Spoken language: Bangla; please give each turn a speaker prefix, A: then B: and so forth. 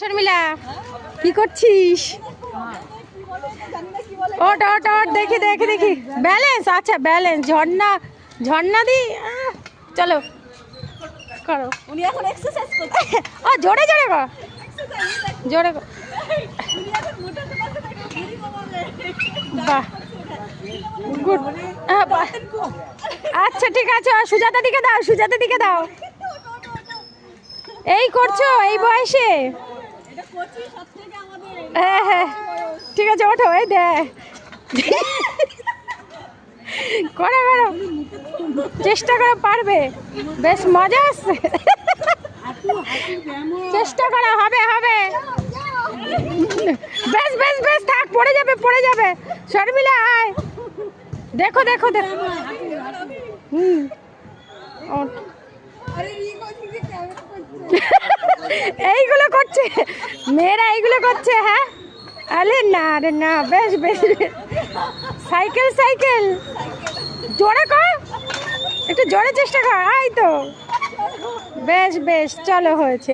A: শর্মিলা কি করছিস? ওট ওট ওট দেখি দেখি দেখি ব্যালেন্স আচ্ছা ব্যালেন্স ঝর্ণা ঝর্ণা দি চলো করো।
B: উনি এখন এক্সারসাইজ করছে।
A: ও জোরে জোরে কর জোরে কর। বাহ গুড আচ্ছা ঠিক আছে সুজাতা দিকে দাও সুজাতা দিকে দাও। এই করছো এই বয়সে? হ্যাঁ হ্যাঁ ঠিক আছে ওঠো এই দে করে করো চেষ্টা করে পারবে বেশ মজা আসছে চেষ্টা করা হবে হবে বেশ বেশ বেশ থাক পড়ে যাবে শর্মিলা আয় দেখো দেখো দেখো ওঠ। এইগুলো করছে মেয়েরা এইগুলো করছে হ্যাঁ আরে না বেশ বেশ সাইকেল সাইকেল জোরে কর একটু জোরে চেষ্টা কর আই তো বেশ বেশ চলো হয়েছে।